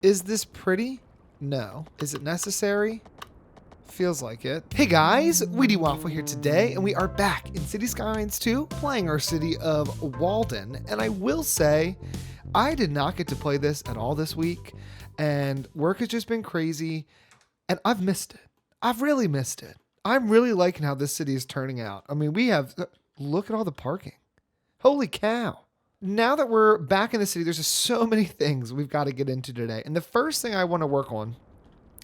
Is this pretty? No. Is it necessary? Feels like it. Hey guys, Wheatywaffle here today, and we are back in City Skylines 2, playing our city of Walden. And I will say, I did not get to play this at all this week, and work has just been crazy, and I've missed it. I've really missed it. I'm really liking how this city is turning out. I mean, we have, look at all the parking. Holy cow. Now that we're back in the city, there's just so many things we've got to get into today. And the first thing I want to work on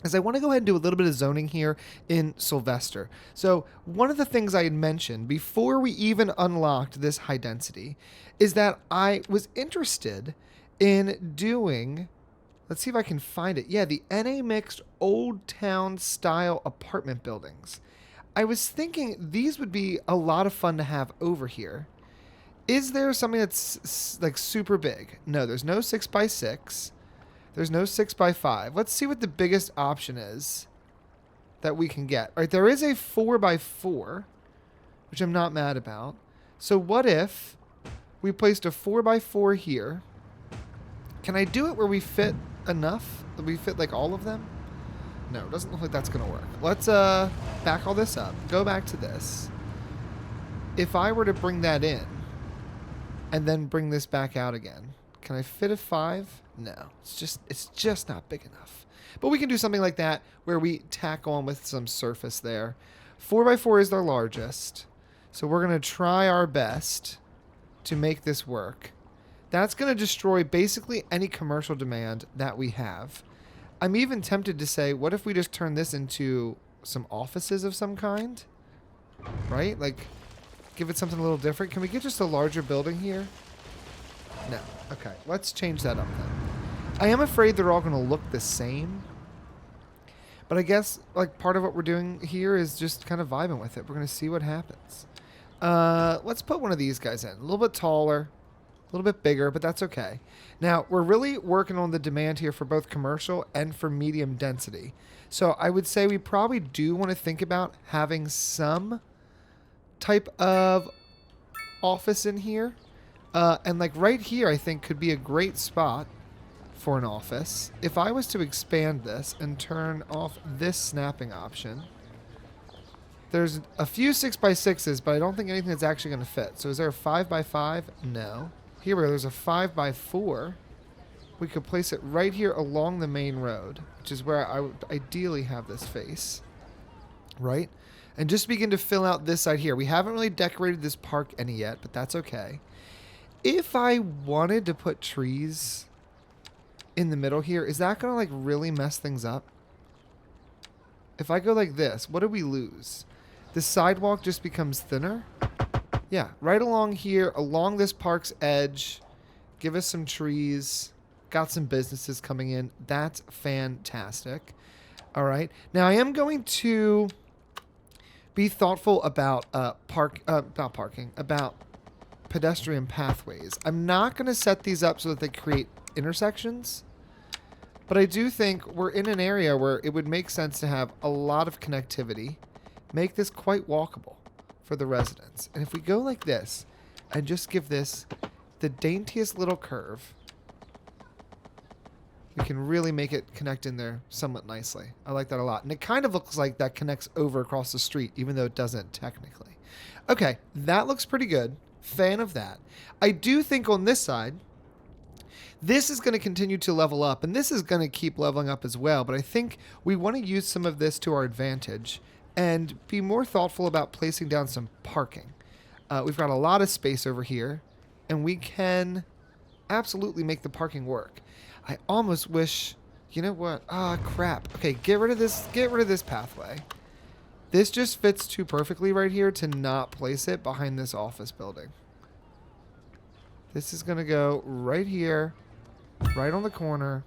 is I want to go ahead and do a little bit of zoning here in Sylvester. So one of the things I had mentioned before we even unlocked this high density is that I was interested in doing, let's see if I can find it. Yeah, the NA mixed old town style apartment buildings. I was thinking these would be a lot of fun to have over here. Is there something that's like super big? No, there's no 6x6. There's no 6x5. Let's see what the biggest option is that we can get. All right, there is a 4x4, which I'm not mad about. So what if we placed a 4x4 here? Can I do it where we fit enough? That we fit like all of them? No, it doesn't look like that's going to work. Let's back all this up. Go back to this. If I were to bring that in, and then bring this back out again. Can I fit a 5? No, it's just not big enough. But we can do something like that where we tack on with some surface there. 4x4 is our largest. So we're going to try our best to make this work. That's going to destroy basically any commercial demand that we have. I'm even tempted to say, what if we just turn this into some offices of some kind? Right? Like, give it something a little different. Can we get just a larger building here? No. Okay, let's change that up then. I am afraid they're all going to look the same. But I guess like part of what we're doing here is just kind of vibing with it. We're going to see what happens. Let's put one of these guys in. A little bit taller, a little bit bigger, but that's okay. Now, we're really working on the demand here for both commercial and for medium density. So I would say we probably do want to think about having some type of office in here. And like right here, I think could be a great spot for an office. If I was to expand this and turn off this snapping option, there's a few 6x6s, but I don't think anything that's actually going to fit. So is there a 5x5? No. Here we go. There's a 5x4. We could place it right here along the main road, which is where I would ideally have this face. Right? And just begin to fill out this side here. We haven't really decorated this park any yet, but that's okay. If I wanted to put trees in the middle here, is that going to like really mess things up? If I go like this, what do we lose? The sidewalk just becomes thinner. Yeah, right along here, along this park's edge, give us some trees. Got some businesses coming in. That's fantastic. All right. Now I am going to be thoughtful about about pedestrian pathways. I'm not going to set these up so that they create intersections, but I do think we're in an area where it would make sense to have a lot of connectivity, make this quite walkable for the residents. And if we go like this and just give this the daintiest little curve, we can really make it connect in there somewhat nicely. I like that a lot. And it kind of looks like that connects over across the street, even though it doesn't technically. Okay, that looks pretty good. Fan of that. I do think on this side, this is going to continue to level up, and this is going to keep leveling up as well. But I think we want to use some of this to our advantage and be more thoughtful about placing down some parking. We've got a lot of space over here, and we can absolutely make the parking work. I almost wish, you know what? Ah, crap. Okay, get rid of this pathway. This just fits too perfectly right here to not place it behind this office building. This is going to go right here, right on the corner.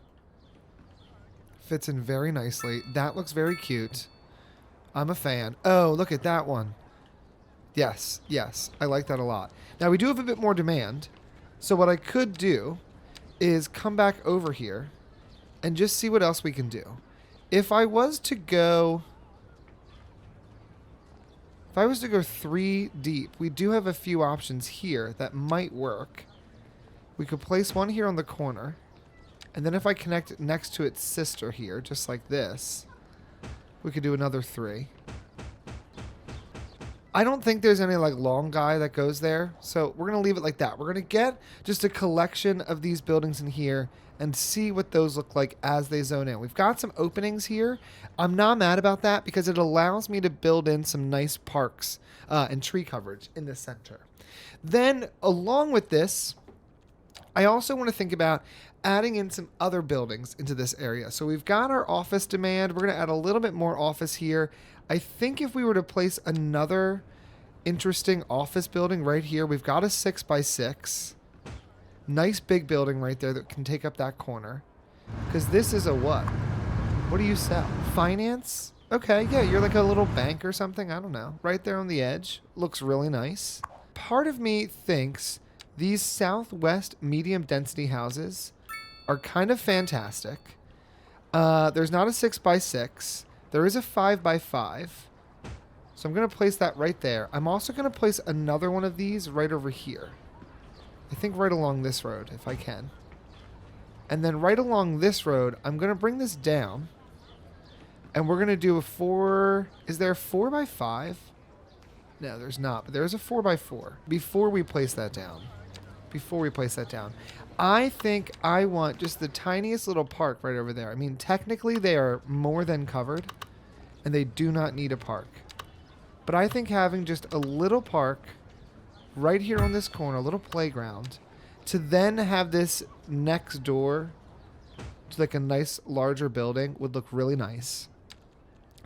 Fits in very nicely. That looks very cute. I'm a fan. Oh, look at that one. Yes, yes. I like that a lot. Now, we do have a bit more demand. So what I could do is come back over here and just see what else we can do. If I was to go 3 deep, we do have a few options here that might work. We could place one here on the corner. And then if I connect it next to its sister here, just like this, we could do another 3. I don't think there's any like long guy that goes there, so we're going to leave it like that. We're going to get just a collection of these buildings in here and see what those look like as they zone in. We've got some openings here. I'm not mad about that because it allows me to build in some nice parks and tree coverage in the center. Then along with this, I also want to think about adding in some other buildings into this area. So we've got our office demand. We're going to add a little bit more office here. I think if we were to place another interesting office building right here, we've got a 6x6. Nice big building right there that can take up that corner. Because this is a what? What do you sell? Finance? Okay, yeah, you're like a little bank or something. I don't know. Right there on the edge. Looks really nice. Part of me thinks these southwest medium density houses are kind of fantastic. There's not a 6x6. There is a 5x5. So I'm going to place that right there. I'm also going to place another one of these right over here. I think right along this road, if I can. And then right along this road, I'm going to bring this down. And we're going to do a 4... Is there a 4x5? No, there's not. But there's a 4x4. Before we place that down. I think I want just the tiniest little park right over there. I mean, technically they are more than covered, and they do not need a park. But I think having just a little park right here on this corner, a little playground, to then have this next door to like a nice larger building would look really nice.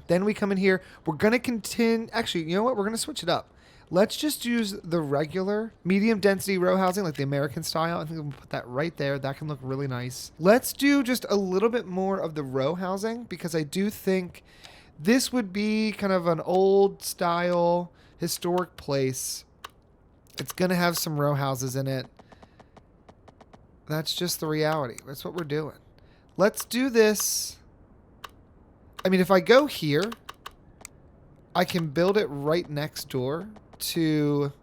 Then we come in here. We're going to continue. Actually, you know what? We're going to switch it up. Let's just use the regular medium density row housing, like the American style. I think we'll put that right there. That can look really nice. Let's do just a little bit more of the row housing because I do think this would be kind of an old style historic place. It's going to have some row houses in it. That's just the reality. That's what we're doing. Let's do this. I mean, if I go here, I can build it right next door to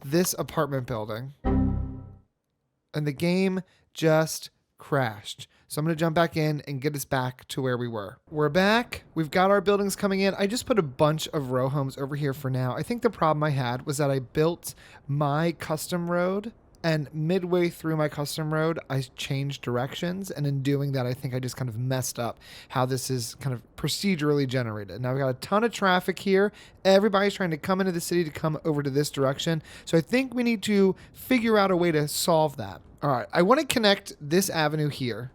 this apartment building. And the game just crashed. So I'm going to jump back in and get us back to where we were. We're back. We've got our buildings coming in. I just put a bunch of row homes over here for now. I think the problem I had was that I built my custom road, and midway through my custom road, I changed directions. And in doing that, I think I just kind of messed up how this is kind of procedurally generated. Now we've got a ton of traffic here. Everybody's trying to come into the city to come over to this direction. So I think we need to figure out a way to solve that. All right, I want to connect this avenue here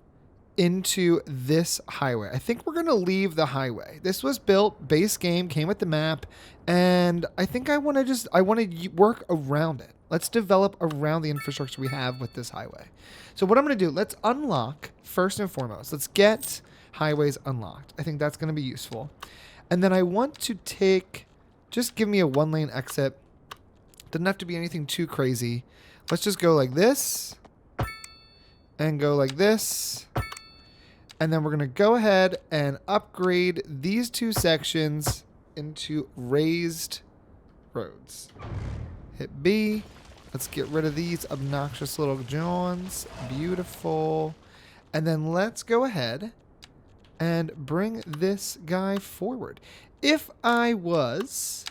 into this highway. I think we're going to leave the highway. This was built, base game, came with the map, and I think I want to work around it. Let's develop around the infrastructure we have with this highway. So what I'm going to do, let's unlock, first and foremost, let's get highways unlocked. I think that's going to be useful. And then I want to take, just give me a 1-lane exit. Doesn't have to be anything too crazy. Let's just go like this and go like this. And then we're going to go ahead and upgrade these 2 sections into raised roads. Hit B. Let's get rid of these obnoxious little Johns. Beautiful. And then let's go ahead and bring this guy forward. If I was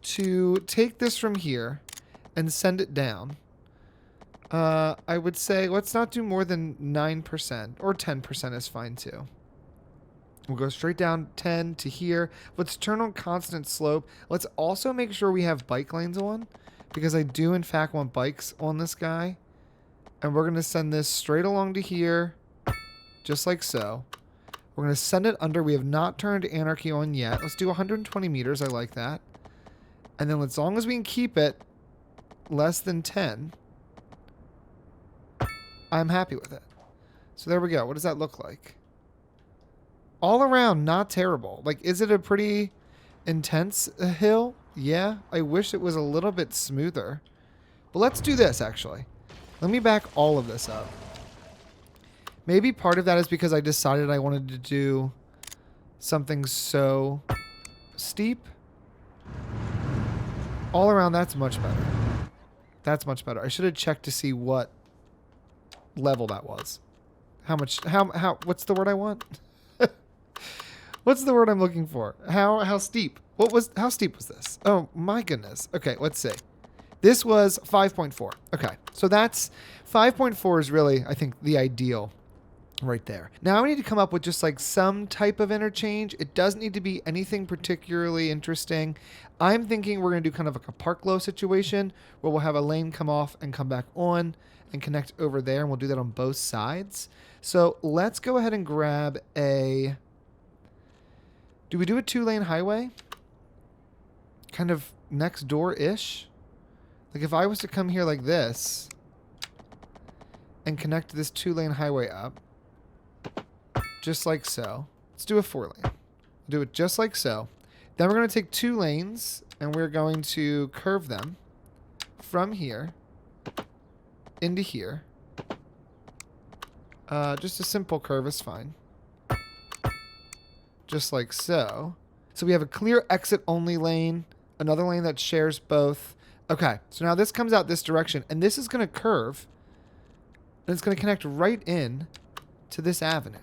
to take this from here and send it down, I would say let's not do more than 9%, or 10% is fine too. We'll go straight down 10 to here. Let's turn on constant slope. Let's also make sure we have bike lanes on, because I do in fact want bikes on this guy. And we're going to send this straight along to here, just like so. We're going to send it under. We have not turned anarchy on yet. Let's do 120 meters. I like that. And then as long as we can keep it less than 10, I'm happy with it. So there we go. What does that look like? All around, not terrible. Like, is it a pretty intense hill? Yeah. I wish it was a little bit smoother. But let's do this, actually. Let me back all of this up. Maybe part of that is because I decided I wanted to do something so steep. All around, that's much better. That's much better. I should have checked to see what level that was. What's the word I want? What's the word I'm looking for? How steep? How steep was this? Oh my goodness. Okay, let's see. This was 5.4. Okay, so that's 5.4 is really, I think, the ideal right there. Now we need to come up with just like some type of interchange. It doesn't need to be anything particularly interesting. I'm thinking we're going to do kind of like a park low situation where we'll have a lane come off and come back on and connect over there, and we'll do that on both sides. So let's go ahead and grab a... Do we do a 2-lane highway? Kind of next door-ish? Like if I was to come here like this and connect this 2-lane highway up, just like so. Let's do a 4-lane. Do it just like so. Then we're going to take 2 lanes and we're going to curve them from here into here. Just a simple curve is fine. Just like so. So we have a clear exit only lane, another lane that shares both. Okay, so now this comes out this direction, and this is going to curve, and it's going to connect right in to this avenue.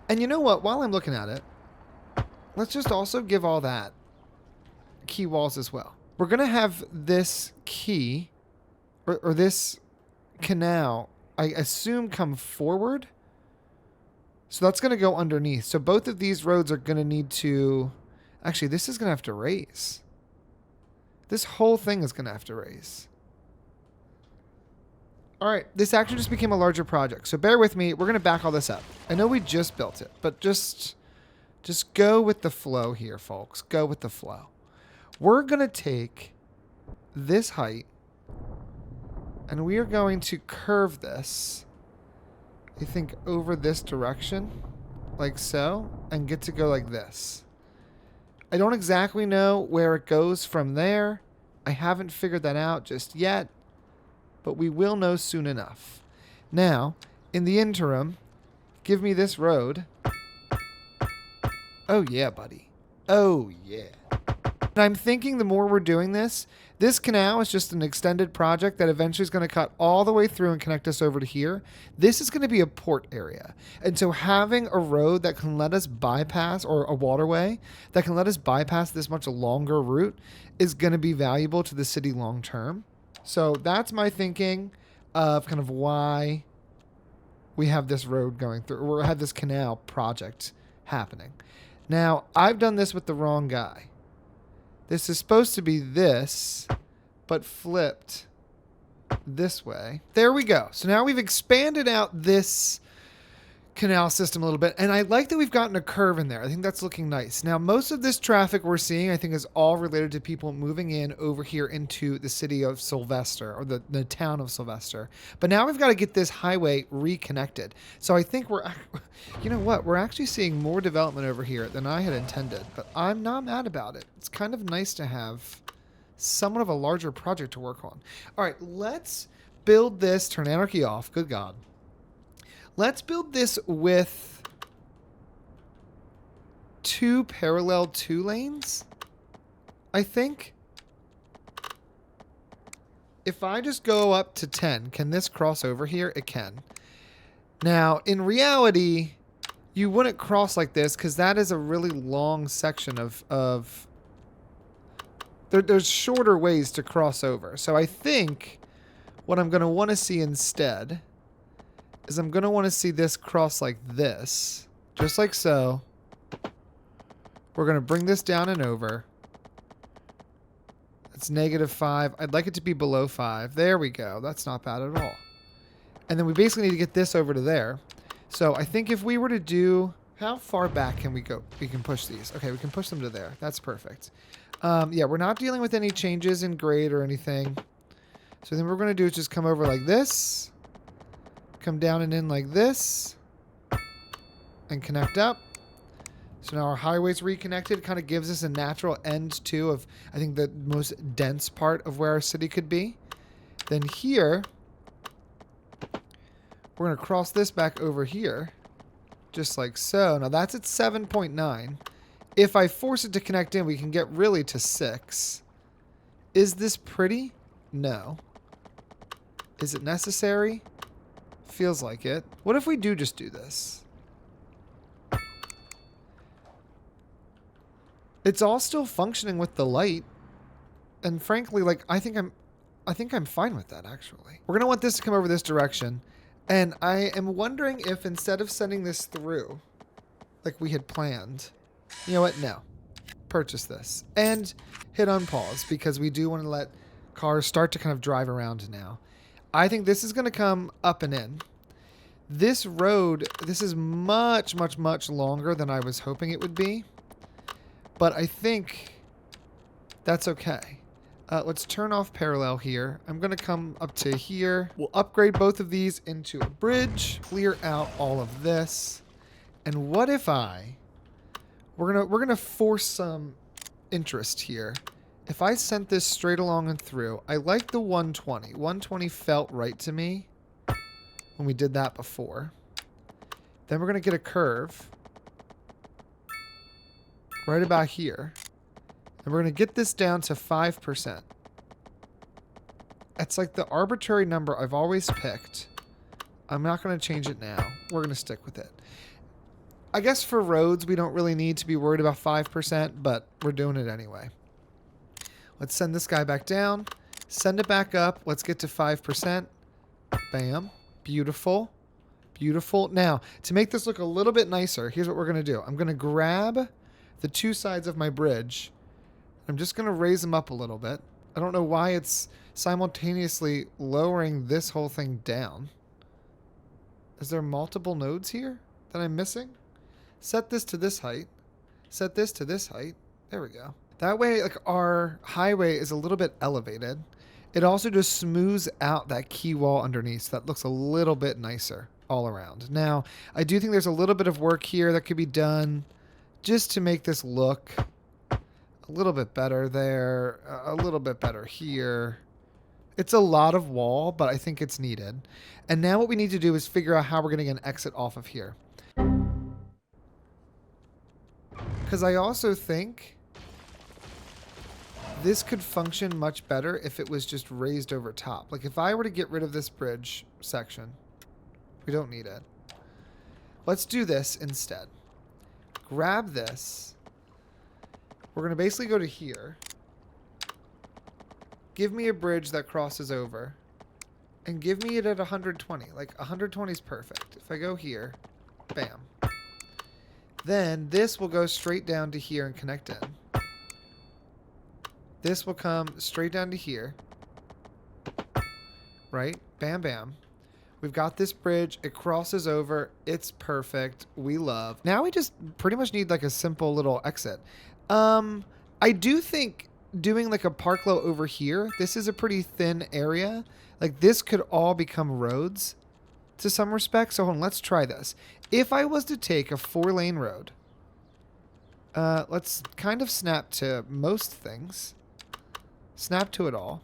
And you know what? While I'm looking at it, let's just also give all that key walls as well. We're going to have this key, or this canal, I assume, come forward. So that's going to go underneath. So both of these roads are going to need to... Actually, this is going to have to raise. This whole thing is going to have to raise. All right, this actually just became a larger project. So bear with me. We're going to back all this up. I know we just built it, but just go with the flow here, folks. Go with the flow. We're going to take this height, and we are going to curve this, I think, over this direction, like so, and get to go like this. I don't exactly know where it goes from there. I haven't figured that out just yet, but we will know soon enough. Now, in the interim, give me this road. Oh yeah, buddy. Oh yeah. And I'm thinking the more we're doing this canal is just an extended project that eventually is going to cut all the way through and connect us over to here. This is going to be a port area. And so having a road that can let us bypass, or a waterway that can let us bypass this much longer route, is going to be valuable to the city long term. So that's my thinking of kind of why we have this road going through, or have this canal project happening. Now, I've done this with the wrong guy. This is supposed to be this, but flipped this way. There we go. So now we've expanded out this canal system a little bit, and I like that we've gotten a curve in there. I think that's looking nice. Now, most of this traffic we're seeing, I think, is all related to people moving in over here into the city of Sylvester, or the town of Sylvester. But now we've got to get this highway reconnected. So I think you know what? We're actually seeing more development over here than I had intended, but I'm not mad about it. It's kind of nice to have somewhat of a larger project to work on. All right, let's build this. Turn anarchy off. Good God. Let's build this with 2 parallel 2 lanes, I think. If I just go up to 10, can this cross over here? It can. Now, in reality, you wouldn't cross like this because that is a really long section of there's shorter ways to cross over. So I think what I'm going to want to see instead is I'm going to want to see this cross like this, just like so. We're going to bring this down and over. It's -5. I'd like it to be below 5. There we go. That's not bad at all. And then we basically need to get this over to there. So I think if we were to do... How far back can we go? We can push these. Okay, we can push them to there. That's perfect. Yeah, we're not dealing with any changes in grade or anything. So then what we're going to do is just come over like this. Come down and in like this. And connect up. So now our highway's reconnected. Kind of gives us a natural end, too, of, I think, the most dense part of where our city could be. Then here, we're going to cross this back over here. Just like so. Now that's at 7.9. If I force it to connect in, we can get really to 6. Is this pretty? No. Is it necessary? Feels like it. What if we do just do this? It's all still functioning with the light. And frankly, like, I think I'm fine with that, actually. We're going to want this to come over this direction. And I am wondering if instead of sending this through, like we had planned, you know what? No. Purchase this. And hit on pause, because we do want to let cars start to kind of drive around now. I think this is going to come up and in. This road, this is much, much, much longer than I was hoping it would be. But I think that's okay. Let's turn off parallel here. I'm going to come up to here. We'll upgrade both of these into a bridge. Clear out all of this. And what if we're gonna force some interest here. If I sent this straight along and through, I like the 120. 120 felt right to me when we did that before. Then we're going to get a curve right about here. And we're going to get this down to 5%. It's like the arbitrary number I've always picked. I'm not going to change it now. We're going to stick with it. I guess for roads, we don't really need to be worried about 5%, but we're doing it anyway. Let's send this guy back down. Send it back up. Let's get to 5%. Bam. Beautiful. Beautiful. Now, to make this look a little bit nicer, here's what we're going to do. I'm going to grab the two sides of my bridge. I'm just going to raise them up a little bit. I don't know why it's simultaneously lowering this whole thing down. Is there multiple nodes here that I'm missing? Set this to this height. Set this to this height. There we go. That way, like, our highway is a little bit elevated. It also just smooths out that key wall underneath, so that looks a little bit nicer all around. Now, I do think there's a little bit of work here that could be done just to make this look a little bit better there, a little bit better here. It's a lot of wall, but I think it's needed. And now what we need to do is figure out how we're going to get an exit off of here. Because I also think this could function much better if it was just raised over top. Like if I were to get rid of this bridge section, we don't need it. Let's do this instead. Grab this. We're going to basically go to here. Give me a bridge that crosses over. And give me it at 120. Like 120 is perfect. If I go here, bam. Then this will go straight down to here and connect in. This will come straight down to here. Right? Bam, bam. We've got this bridge. It crosses over. It's perfect. We love. Now we just pretty much need like a simple little exit. I do think doing like a parklow over here, this is a pretty thin area. Like this could all become roads to some respect. So hold on, let's try this. If I was to take a 4-lane road, let's kind of snap to most things. Snap to it all.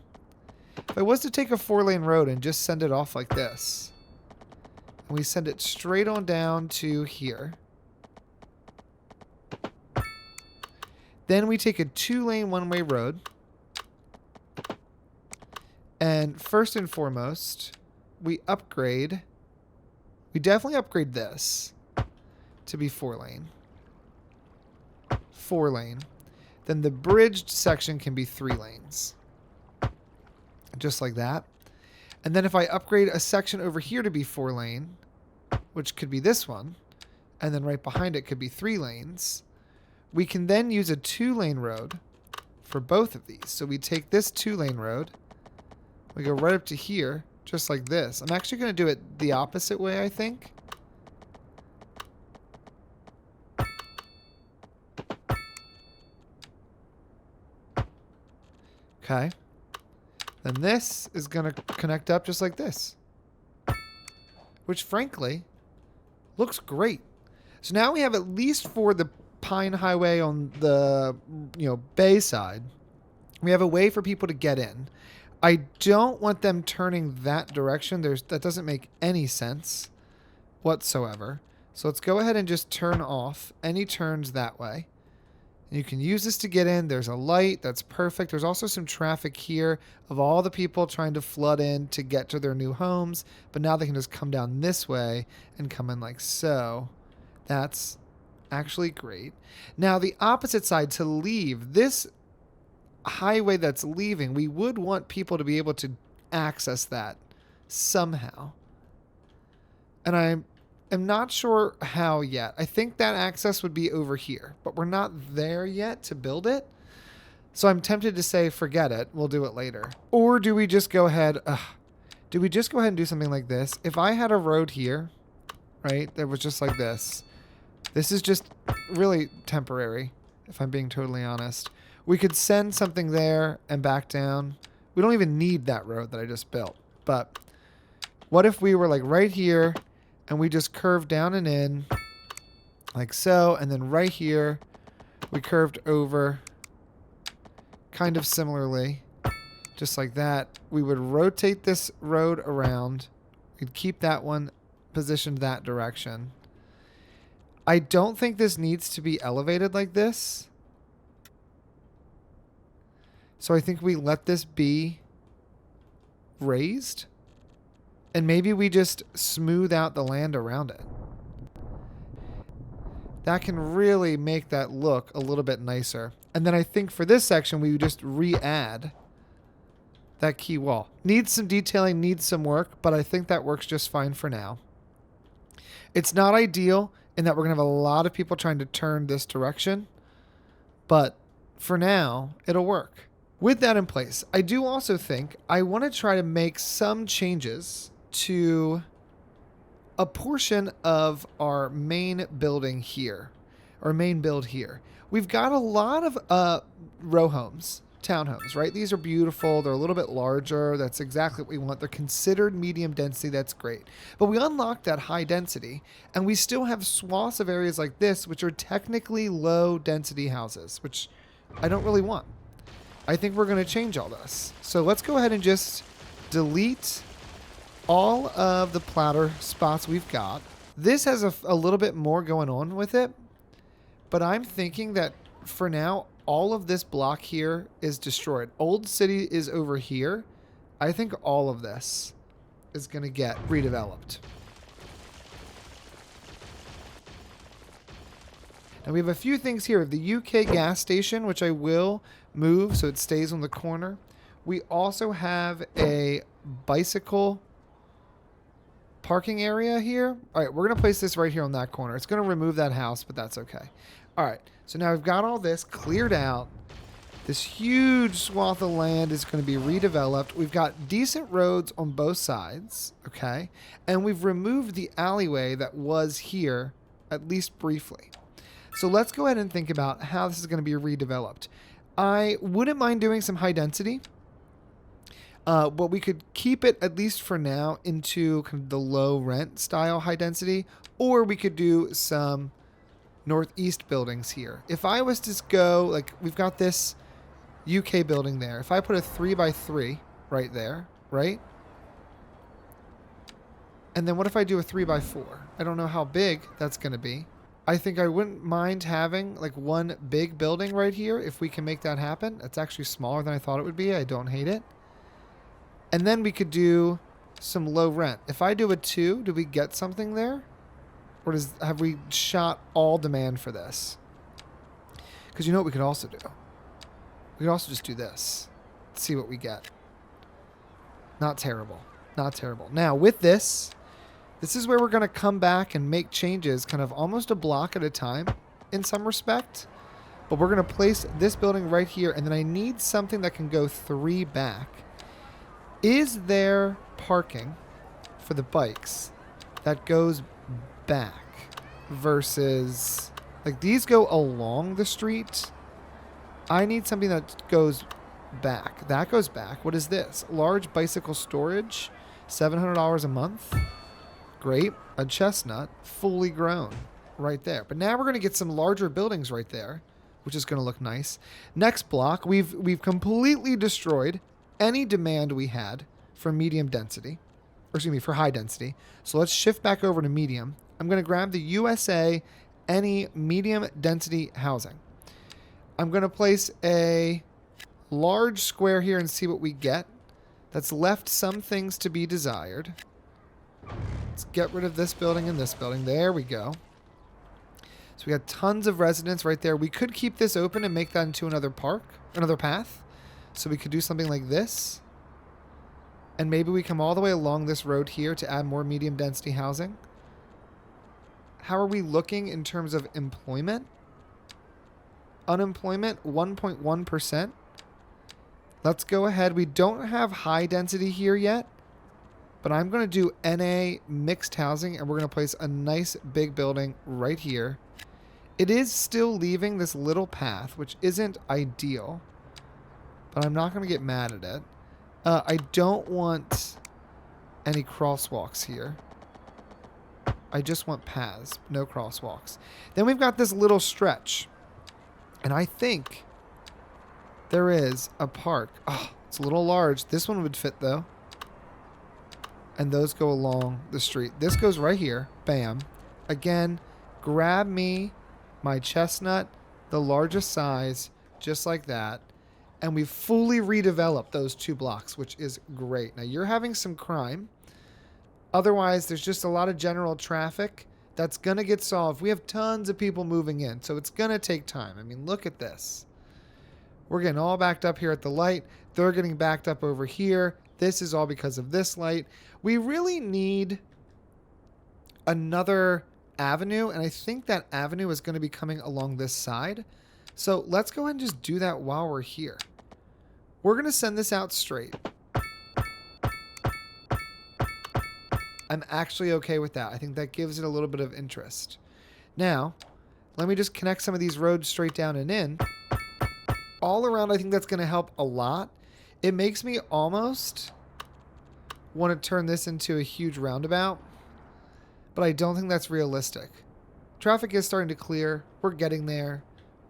If I was to take a 4-lane road and just send it off like this, and we send it straight on down to here, then we take a 2-lane one-way road, and first and foremost, we definitely upgrade this to be 4-lane. 4-lane. Then the bridged section can be 3 lanes. Just like that. And then if I upgrade a section over here to be 4-lane, which could be this one, and then right behind it could be 3 lanes, we can then use a 2-lane road for both of these. So we take this 2-lane road, we go right up to here, just like this. I'm actually going to do it the opposite way, I think. Okay. Then this is going to connect up just like this. Which, frankly, looks great. So now we have, at least for the Pine Highway on the, bay side, we have a way for people to get in. I don't want them turning that direction. That doesn't make any sense whatsoever. So let's go ahead and just turn off any turns that way. And you can use this to get in. There's a light. That's perfect. There's also some traffic here of all the people trying to flood in to get to their new homes. But now they can just come down this way and come in like so. That's actually great. Now, the opposite side, to leave this highway that's leaving, we would want people to be able to access that somehow. And I am not sure how yet. I think that access would be over here, but we're not there yet to build it. So I'm tempted to say, forget it. We'll do it later. Or do we just go ahead? Do we just go ahead and do something like this? If I had a road here, right, that was just like this. This is just really temporary, if I'm being totally honest. We could send something there and back down. We don't even need that road that I just built. But what if we were like right here and we just curved down and in like so, and then right here we curved over kind of similarly, just like that. We would rotate this road around. We'd keep that one positioned that direction. I don't think this needs to be elevated like this. So I think we let this be raised. And maybe we just smooth out the land around it. That can really make that look a little bit nicer. And then I think for this section, we would just re-add that key wall. Needs some detailing, needs some work, but I think that works just fine for now. It's not ideal in that we're going to have a lot of people trying to turn this direction, but for now, it'll work. With that in place, I do also think I want to try to make some changes to a portion of our main building here, or main build here. We've got a lot of row homes, townhomes, right? These are beautiful. They're a little bit larger. That's exactly what we want. They're considered medium density. That's great. But we unlocked that high density, and we still have swaths of areas like this, which are technically low density houses, which I don't really want. I think we're going to change all this. So let's go ahead and just delete all of the platter spots we've got. This has a little bit more going on with it, but I'm thinking that for now, all of this block here is destroyed. Old City is over here. I think all of this is going to get redeveloped. Now we have a few things here. The UK gas station, which I will move so it stays on the corner. We also have a bicycle parking area here. All right, we're going to place this right here on that corner. It's going to remove that house, but that's okay. All right, so now we've got all this cleared out. This huge swath of land is going to be redeveloped. We've got decent roads on both sides, okay? And we've removed the alleyway that was here, at least briefly. So let's go ahead and think about how this is going to be redeveloped. I wouldn't mind doing some high density, but we could keep it, at least for now, into kind of the low rent style high density, or we could do some northeast buildings here. If I was to go, like, we've got this UK building there. If I put a 3x3 right there, right? And then what if I do a 3x4? I don't know how big that's going to be. I think I wouldn't mind having like one big building right here if we can make that happen. It's actually smaller than I thought it would be. I don't hate it. And then we could do some low rent. If I do a 2, do we get something there? Or have we shot all demand for this? Because you know what we could also do? We could also just do this. See what we get. Not terrible. Not terrible. Now, with this is where we're going to come back and make changes kind of almost a block at a time in some respect. But we're going to place this building right here, and then I need something that can go 3 back. Is there parking for the bikes that goes back versus, like, these go along the street? I need something that goes back. That goes back. What is this? Large bicycle storage, $700 a month. Great. A chestnut, fully grown, right there. But now we're going to get some larger buildings right there, which is going to look nice. Next block, we've completely destroyed any demand we had for medium density, or excuse me, for high density. So let's shift back over to medium. I'm going to grab the USA any medium density housing. I'm going to place a large square here and see what we get. That's left some things to be desired. Let's get rid of this building and this building. There we go. So we got tons of residents right there. We could keep this open and make that into another park, another path. So we could do something like this. And maybe we come all the way along this road here to add more medium density housing. How are we looking in terms of employment? Unemployment, 1.1%. Let's go ahead. We don't have high density here yet, but I'm going to do NA mixed housing, and we're going to place a nice big building right here. It is still leaving this little path, which isn't ideal, but I'm not going to get mad at it. I don't want any crosswalks here. I just want paths, no crosswalks. Then we've got this little stretch, and I think there is a park. Oh, it's a little large. This one would fit, though. And those go along the street. This goes right here. Bam. Again, grab me my chestnut, the largest size, just like that. And we've fully redeveloped those 2 blocks, which is great. Now, you're having some crime. Otherwise, there's just a lot of general traffic that's going to get solved. We have tons of people moving in, so it's going to take time. I mean, look at this. We're getting all backed up here at the light. They're getting backed up over here. This is all because of this light. We really need another avenue, and I think that avenue is going to be coming along this side. So let's go ahead and just do that while we're here. We're going to send this out straight. I'm actually okay with that. I think that gives it a little bit of interest. Now, let me just connect some of these roads straight down and in. All around, I think that's going to help a lot. It makes me almost want to turn this into a huge roundabout, but I don't think that's realistic. Traffic is starting to clear. We're getting there.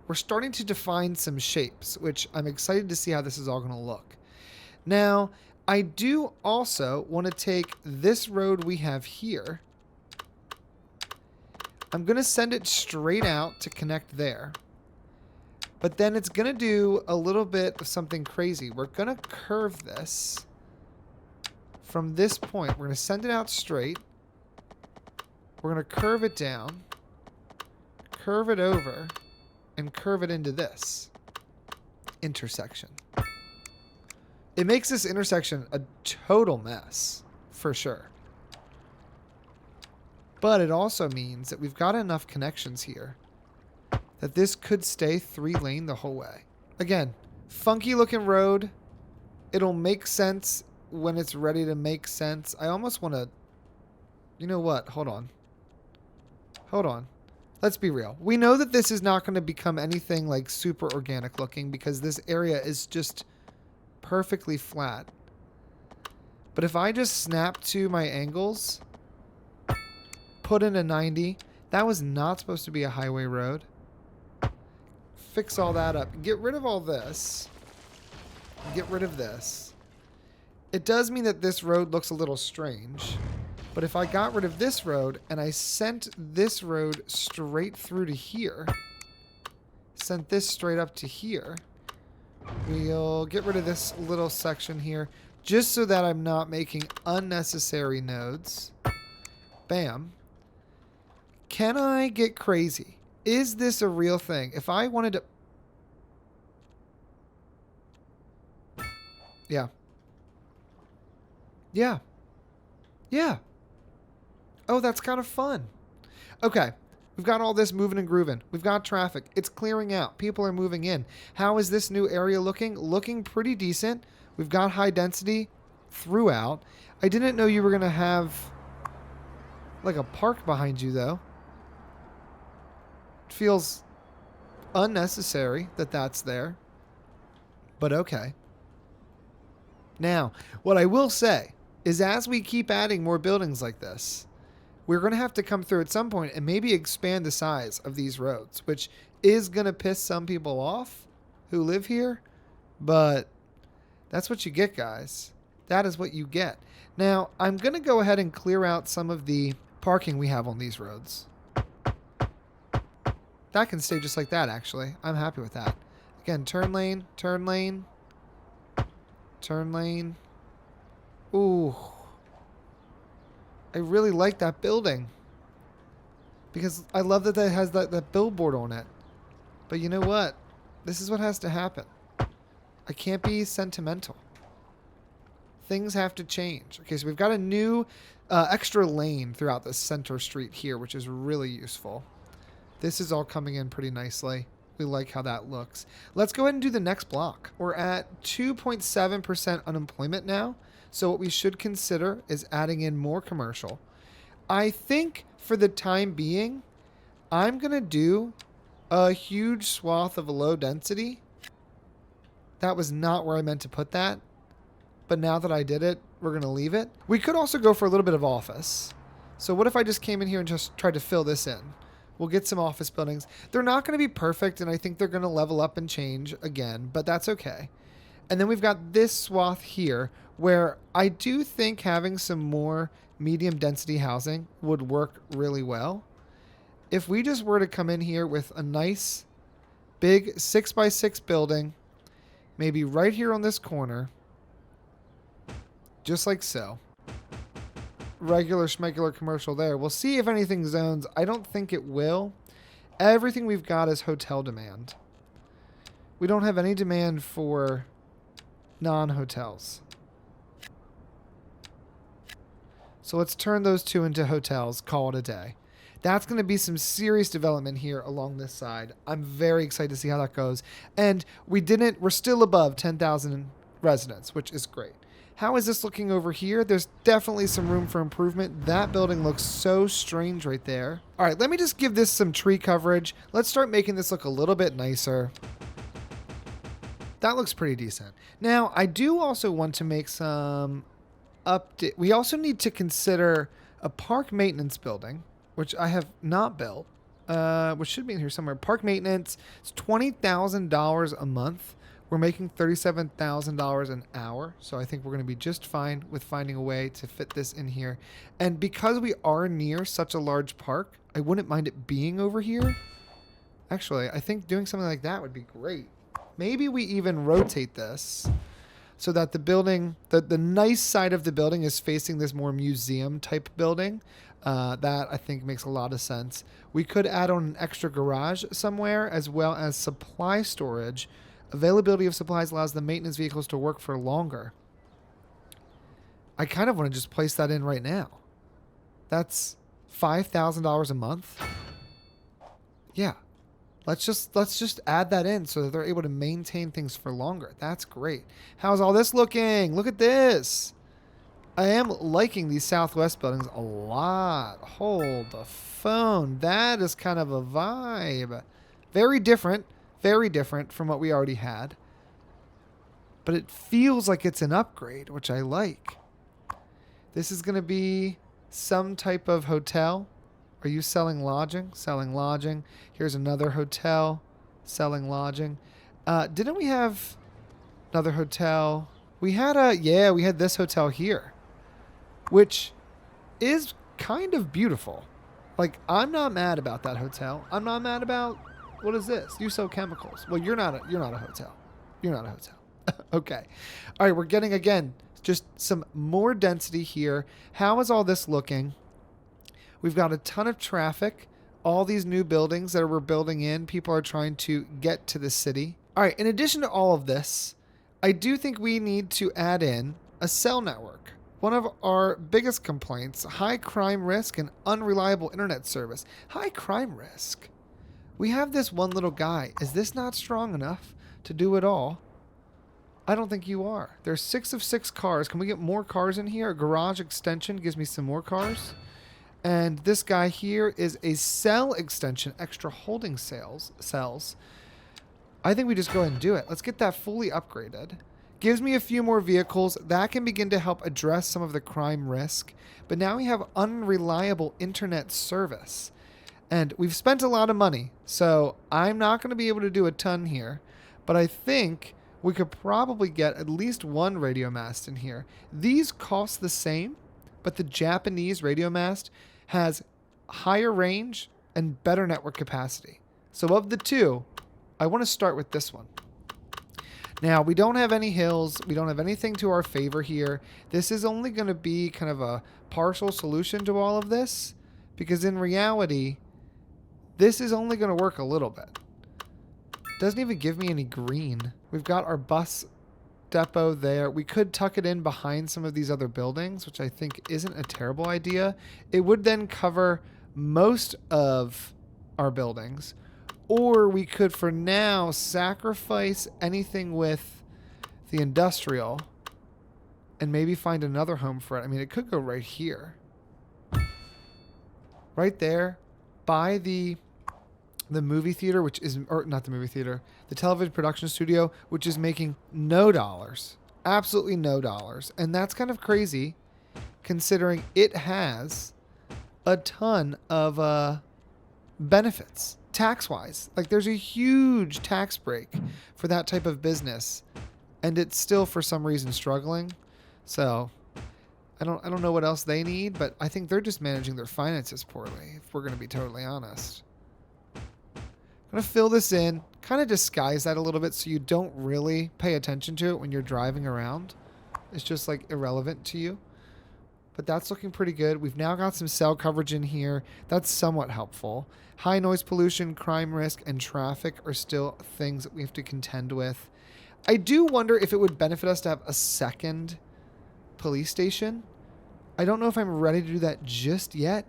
We're starting to define some shapes, which I'm excited to see how this is all going to look. Now, I do also want to take this road we have here. I'm going to send it straight out to connect there. But then it's going to do a little bit of something crazy. We're going to curve this from this point. We're going to send it out straight. We're going to curve it down, curve it over, and curve it into this intersection. It makes this intersection a total mess, for sure. But it also means that we've got enough connections here that this could stay 3-lane the whole way. Again, funky looking road. It'll make sense when it's ready to make sense. I almost want to... You know what? Hold on. Hold on. Let's be real. We know that this is not going to become anything like super organic looking because this area is just perfectly flat. But if I just snap to my angles, put in a 90, that was not supposed to be a highway road. Fix all that up. Get rid of all this. Get rid of this. It does mean that this road looks a little strange. But if I got rid of this road and I sent this road straight through to here, sent this straight up to here, we'll get rid of this little section here just so that I'm not making unnecessary nodes. Bam. Can I get crazy? Is this a real thing? If I wanted to... Yeah. Yeah. Yeah. Oh, that's kind of fun. Okay. We've got all this moving and grooving. We've got traffic. It's clearing out. People are moving in. How is this new area looking? Looking pretty decent. We've got high density throughout. I didn't know you were going to have like a park behind you, though. It feels unnecessary that that's there. But okay. Now, what I will say is as we keep adding more buildings like this, we're going to have to come through at some point and maybe expand the size of these roads, which is going to piss some people off who live here. But that's what you get, guys. That is what you get. Now, I'm going to go ahead and clear out some of the parking we have on these roads. That can stay just like that, actually. I'm happy with that. Again, turn lane, turn lane, turn lane. Ooh. I really like that building. Because I love that it has that billboard on it. But you know what? This is what has to happen. I can't be sentimental. Things have to change. Okay, so we've got a new extra lane throughout the center street here, which is really useful. This is all coming in pretty nicely. We like how that looks. Let's go ahead and do the next block. We're at 2.7% unemployment now. So what we should consider is adding in more commercial. I think for the time being, I'm going to do a huge swath of low density. That was not where I meant to put that. But now that I did it, we're going to leave it. We could also go for a little bit of office. So what if I just came in here and just tried to fill this in? We'll get some office buildings. They're not going to be perfect, and I think they're going to level up and change again, but that's okay. And then we've got this swath here where I do think having some more medium density housing would work really well. If we just were to come in here with a nice big 6x6 building, maybe right here on this corner, just like so. Regular schmegular commercial there. We'll see if anything zones. I don't think it will. Everything we've got is hotel demand. We don't have any demand for non-hotels. So let's turn those two into hotels, call it a day. That's going to be some serious development here along this side. I'm very excited to see how that goes. And we're still above 10,000 residents, which is great. How is this looking over here? There's definitely some room for improvement. That building looks so strange right there. All right, let me just give this some tree coverage. Let's start making this look a little bit nicer. That looks pretty decent. Now, I do also want to make some update. We also need to consider a park maintenance building, which I have not built, which should be in here somewhere. Park maintenance, it's $20,000 a month. We're making $37,000 an hour, so I think we're going to be just fine with finding a way to fit this in here. And because we are near such a large park, I wouldn't mind it being over here. Actually, I think doing something like that would be great. Maybe we even rotate this so that the building, the nice side of the building is facing this more museum type building. That I think makes a lot of sense. We could add on an extra garage somewhere as well as supply storage. Availability of supplies allows the maintenance vehicles to work for longer. I kind of want to just place that in right now. That's $5,000 a month. Yeah. Let's just add that in so that they're able to maintain things for longer. That's great. How's all this looking? Look at this. I am liking these Southwest buildings a lot. Hold the phone. That is kind of a vibe. Very different from what we already had. But it feels like it's an upgrade, which I like. This is going to be some type of hotel. Are you selling lodging? Selling lodging. Here's another hotel. Selling lodging. Didn't we have another hotel? We had this hotel here, which is kind of beautiful. Like, I'm not mad about that hotel. I'm not mad about, what is this? You sell chemicals. Well, you're not a hotel. You're not a hotel. Okay. All right, we're getting, again, just some more density here. How is all this looking? We've got a ton of traffic. All these new buildings that we're building in, people are trying to get to the city. All right, in addition to all of this, I do think we need to add in a cell network. One of our biggest complaints, high crime risk and unreliable internet service. High crime risk. We have this one little guy. Is this not strong enough to do it all? I don't think you are. There's 6 of 6 cars. Can we get more cars in here? A garage extension gives me some more cars. And this guy here is a cell extension, extra holding cells. I think we just go ahead and do it. Let's get that fully upgraded. Gives me a few more vehicles. That can begin to help address some of the crime risk. But now we have unreliable internet service. And we've spent a lot of money. So I'm not going to be able to do a ton here. But I think we could probably get at least one radio mast in here. These cost the same, but the Japanese radio mast has higher range and better network capacity. So of the two, I want to start with this one. Now, we don't have any hills. We don't have anything to our favor here. This is only going to be kind of a partial solution to all of this, because in reality, this is only going to work a little bit. Doesn't even give me any green. We've got our bus depot there. We could tuck it in behind some of these other buildings, which I think isn't a terrible idea. It would then cover most of our buildings. Or we could, for now, sacrifice anything with the industrial and maybe find another home for it. I mean, it could go right here. Right there by the movie theater, which is, or not the movie theater, the television production studio, which is making no dollars. Absolutely no dollars. And that's kind of crazy considering it has a ton of benefits. Tax-wise, like there's a huge tax break for that type of business, and it's still for some reason struggling. So I don't know what else they need, but I think they're just managing their finances poorly, if we're going to be totally honest. I'm going to fill this in, kind of disguise that a little bit so you don't really pay attention to it when you're driving around. It's just like irrelevant to you. But that's looking pretty good. We've now got some cell coverage in here. That's somewhat helpful. High noise pollution, crime risk, and traffic are still things that we have to contend with. I do wonder if it would benefit us to have a second police station. I don't know if I'm ready to do that just yet,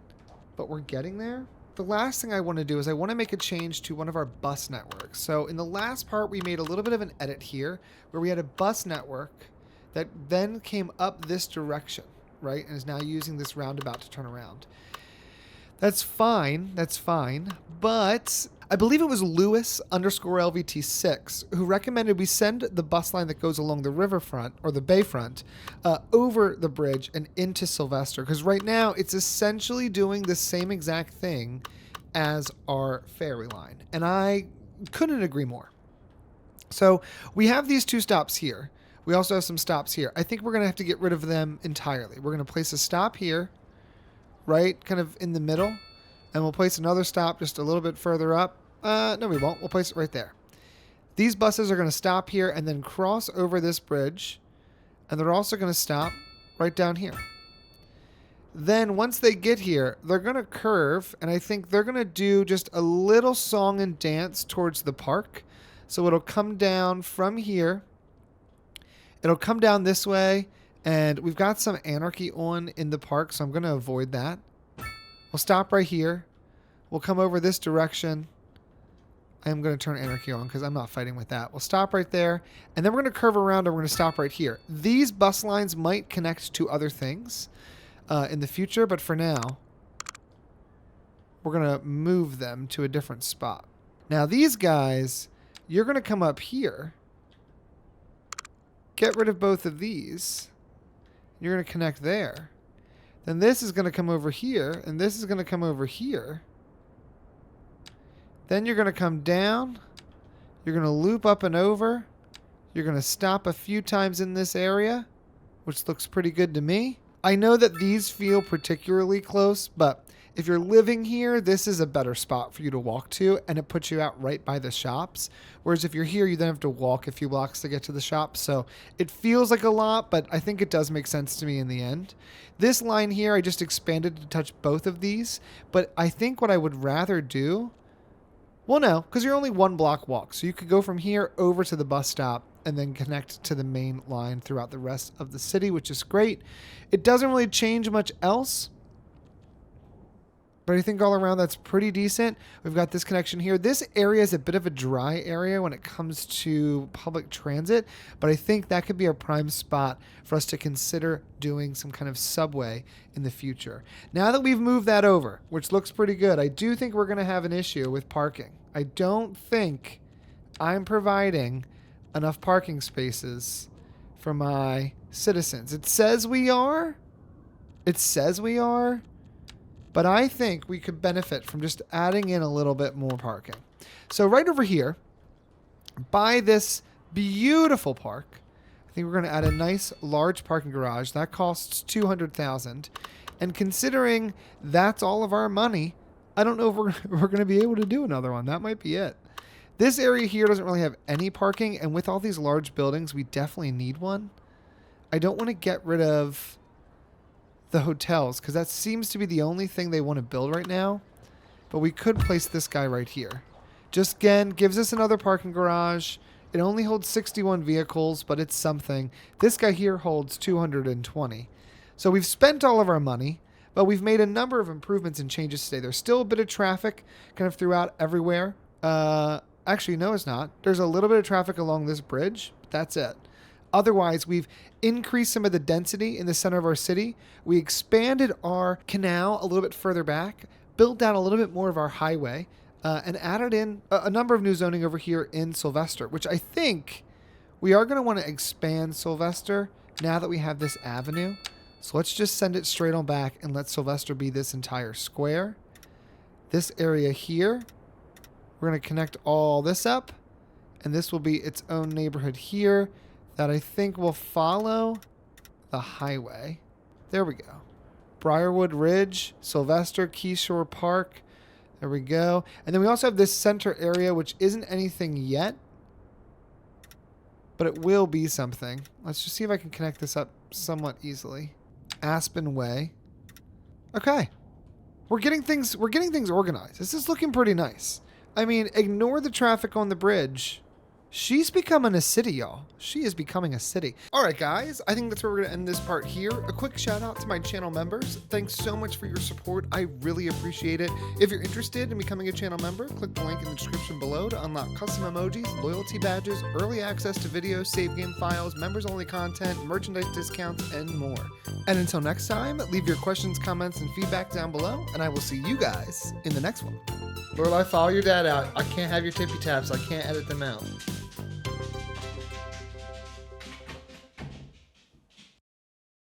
but we're getting there. The last thing I want to do is I want to make a change to one of our bus networks. So in the last part, we made a little bit of an edit here where we had a bus network that then came up this direction, right? And is now using this roundabout to turn around. That's fine. That's fine. But I believe it was Lewis_LVT6 who recommended we send the bus line that goes along the riverfront or the bayfront over the bridge and into Sylvester. Because right now it's essentially doing the same exact thing as our ferry line. And I couldn't agree more. So we have these two stops here. We also have some stops here. I think we're going to have to get rid of them entirely. We're going to place a stop here, right, kind of in the middle. And we'll place another stop just a little bit further up. No, we won't. We'll place it right there. These buses are going to stop here and then cross over this bridge. And they're also going to stop right down here. Then once they get here, they're going to curve. And I think they're going to do just a little song and dance towards the park. So it'll come down from here. It'll come down this way, and we've got some anarchy on in the park, so I'm going to avoid that. We'll stop right here. We'll come over this direction. I am going to turn anarchy on because I'm not fighting with that. We'll stop right there, and then we're going to curve around, and we're going to stop right here. These bus lines might connect to other things in the future, but for now, we're going to move them to a different spot. Now, these guys, you're going to come up here. Get rid of both of these. You're going to connect there. Then this is going to come over here, and this is going to come over here. Then you're going to come down. You're going to loop up and over. You're going to stop a few times in this area, which looks pretty good to me. I know that these feel particularly close, but if you're living here, this is a better spot for you to walk to, and it puts you out right by the shops. Whereas if you're here, you then have to walk a few blocks to get to the shops. So it feels like a lot, but I think it does make sense to me in the end. This line here, I just expanded to touch both of these, but I think what I would rather do, well, no, because you're only one block walk. So you could go from here over to the bus stop and then connect to the main line throughout the rest of the city, which is great. It doesn't really change much else. But I think all around that's pretty decent. We've got this connection here. This area is a bit of a dry area when it comes to public transit, but I think that could be a prime spot for us to consider doing some kind of subway in the future. Now that we've moved that over, which looks pretty good, I do think we're going to have an issue with parking. I don't think I'm providing enough parking spaces for my citizens. It says we are. It says we are. But I think we could benefit from just adding in a little bit more parking. So right over here, by this beautiful park, I think we're going to add a nice large parking garage. That costs $200,000. And considering that's all of our money, I don't know if we're going to be able to do another one. That might be it. This area here doesn't really have any parking, and with all these large buildings, we definitely need one. I don't want to get rid of the hotels because that seems to be the only thing they want to build right now. But we could place this guy right here. Just again, gives us another parking garage. It only holds 61 vehicles, but it's something. This guy here holds 220. So we've spent all of our money, but we've made a number of improvements and changes today. There's still a bit of traffic kind of throughout everywhere. Actually, no, it's not. There's a little bit of traffic along this bridge, but that's it. Otherwise, we've increased some of the density in the center of our city. We expanded our canal a little bit further back, built out a little bit more of our highway, and added in a number of new zoning over here in Sylvester, which I think we are going to want to expand Sylvester now that we have this avenue. So let's just send it straight on back and let Sylvester be this entire square. This area here, we're going to connect all this up, and this will be its own neighborhood here that I think will follow the highway. There we go. Briarwood Ridge, Sylvester, Keyshore Park. There we go. And then we also have this center area, which isn't anything yet, but it will be something. Let's just see if I can connect this up somewhat easily. Aspen Way. Okay. We're getting things organized. This is looking pretty nice. I mean, ignore the traffic on the bridge. She's becoming a city, y'all. She is becoming a city. All right, guys. I think that's where we're going to end this part here. A quick shout out to my channel members. Thanks so much for your support. I really appreciate it. If you're interested in becoming a channel member, click the link in the description below to unlock custom emojis, loyalty badges, early access to videos, save game files, members-only content, merchandise discounts, and more. And until next time, leave your questions, comments, and feedback down below, and I will see you guys in the next one. Lorelai, follow your dad out. I can't have your tippy taps. I can't edit them out.